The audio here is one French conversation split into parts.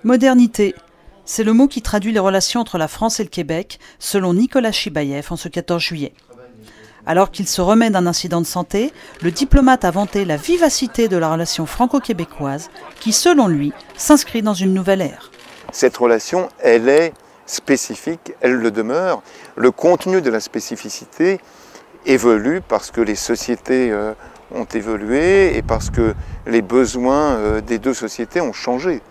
Modernité, c'est le mot qui traduit les relations entre la France et le Québec, selon Nicolas Chibaïev en ce 14 juillet. Alors qu'il se remet d'un incident de santé, le diplomate a vanté la vivacité de la relation franco-québécoise qui, selon lui, s'inscrit dans une nouvelle ère. Cette relation, elle est spécifique, elle le demeure. Le contenu de la spécificité évolue parce que les sociétés ont évolué et parce que les besoins des deux sociétés ont changé.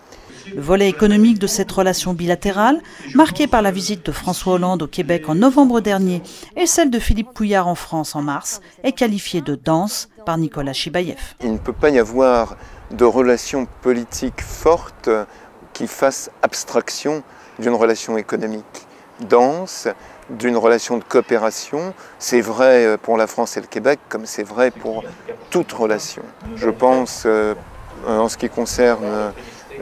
Le volet économique de cette relation bilatérale, marquée par la visite de François Hollande au Québec en novembre dernier et celle de Philippe Couillard en France en mars, est qualifiée de dense par Nicolas Chibaïev. Il ne peut pas y avoir de relation politique forte qui fasse abstraction d'une relation économique dense, d'une relation de coopération. C'est vrai pour la France et le Québec comme c'est vrai pour toute relation. Je pense, en ce qui concerne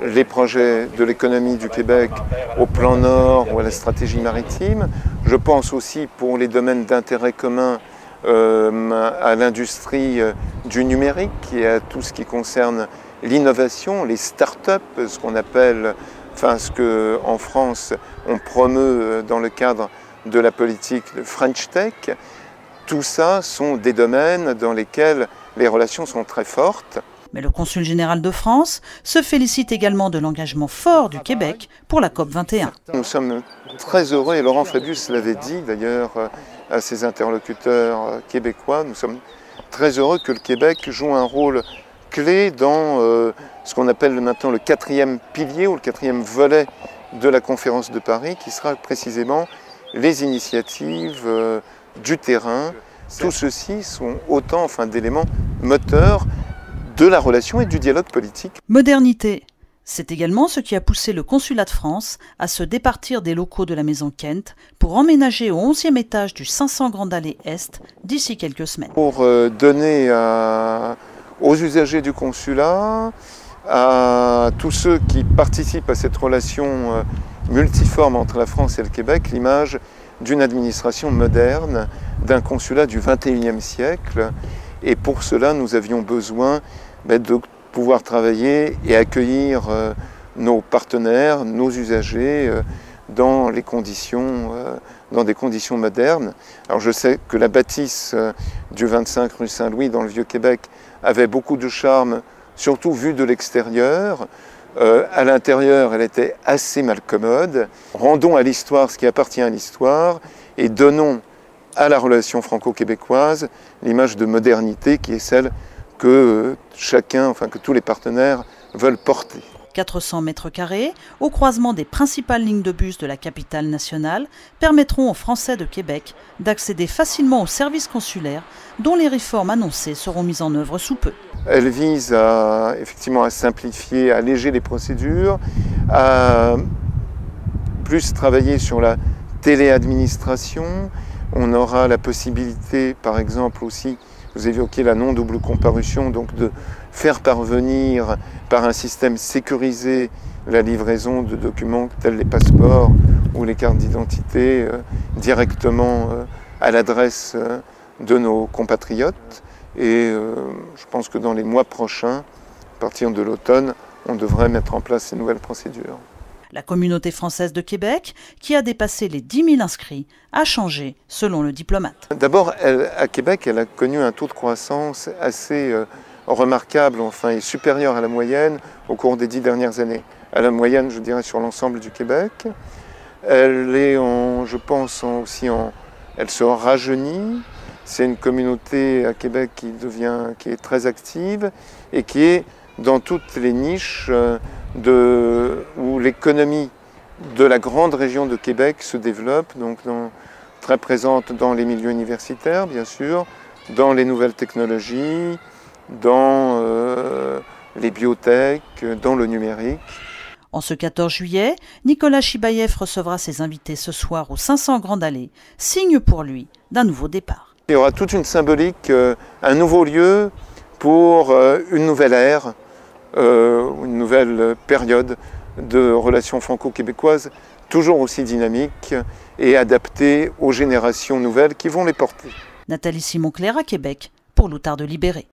les projets de l'économie du Québec au plan nord ou à la stratégie maritime. Je pense aussi pour les domaines d'intérêt commun à l'industrie du numérique et à tout ce qui concerne l'innovation, les start-up, ce qu'on appelle, ce qu'en France on promeut dans le cadre de la politique de French Tech. Tout ça sont des domaines dans lesquels les relations sont très fortes. Mais le consul général de France se félicite également de l'engagement fort du Québec pour la COP21. Nous sommes très heureux, et Laurent Fabius l'avait dit d'ailleurs à ses interlocuteurs québécois, nous sommes très heureux que le Québec joue un rôle clé dans ce qu'on appelle maintenant le 4e pilier ou le 4e volet de la conférence de Paris, qui sera précisément les initiatives du terrain. Tout ceci sont autant d'éléments moteurs de la relation et du dialogue politique. Modernité, c'est également ce qui a poussé le consulat de France à se départir des locaux de la maison Kent pour emménager au 11e étage du 500 Grande Allée Est d'ici quelques semaines. Pour donner aux usagers du consulat, à tous ceux qui participent à cette relation multiforme entre la France et le Québec, l'image d'une administration moderne, d'un consulat du XXIe siècle. Et pour cela, nous avions besoin de pouvoir travailler et accueillir nos partenaires, nos usagers dans des conditions modernes. Alors je sais que la bâtisse du 25 rue Saint-Louis dans le Vieux-Québec avait beaucoup de charme, surtout vue de l'extérieur. À l'intérieur, elle était assez malcommode. Rendons à l'histoire ce qui appartient à l'histoire et donnons à la relation franco-québécoise l'image de modernité qui est celle que que tous les partenaires veulent porter. 400 mètres carrés, au croisement des principales lignes de bus de la capitale nationale, permettront aux Français de Québec d'accéder facilement aux services consulaires dont les réformes annoncées seront mises en œuvre sous peu. Elle vise effectivement à simplifier, à alléger les procédures, à plus travailler sur la téléadministration. On aura la possibilité, par exemple aussi, vous évoquiez la non-double comparution, donc de faire parvenir par un système sécurisé la livraison de documents tels les passeports ou les cartes d'identité directement à l'adresse de nos compatriotes. Et je pense que dans les mois prochains, à partir de l'automne, on devrait mettre en place ces nouvelles procédures. La communauté française de Québec, qui a dépassé les 10 000 inscrits, a changé, selon le diplomate. D'abord, à Québec, elle a connu un taux de croissance assez remarquable, et supérieur à la moyenne au cours des 10 dernières années. À la moyenne, je dirais, sur l'ensemble du Québec. Elle est, elle se rajeunit. C'est une communauté à Québec qui est très active et qui est dans toutes les niches où l'économie de la grande région de Québec se développe, donc très présente dans les milieux universitaires, bien sûr, dans les nouvelles technologies, dans les biotech, dans le numérique. En ce 14 juillet, Nicolas Chibaïev recevra ses invités ce soir au 500 Grande Allée, signe pour lui d'un nouveau départ. Il y aura toute une symbolique, un nouveau lieu pour une nouvelle ère, une nouvelle période de relations franco-québécoises toujours aussi dynamiques et adaptées aux générations nouvelles qui vont les porter. Nathalie Simon-Claire à Québec pour l'Outarde Libéré.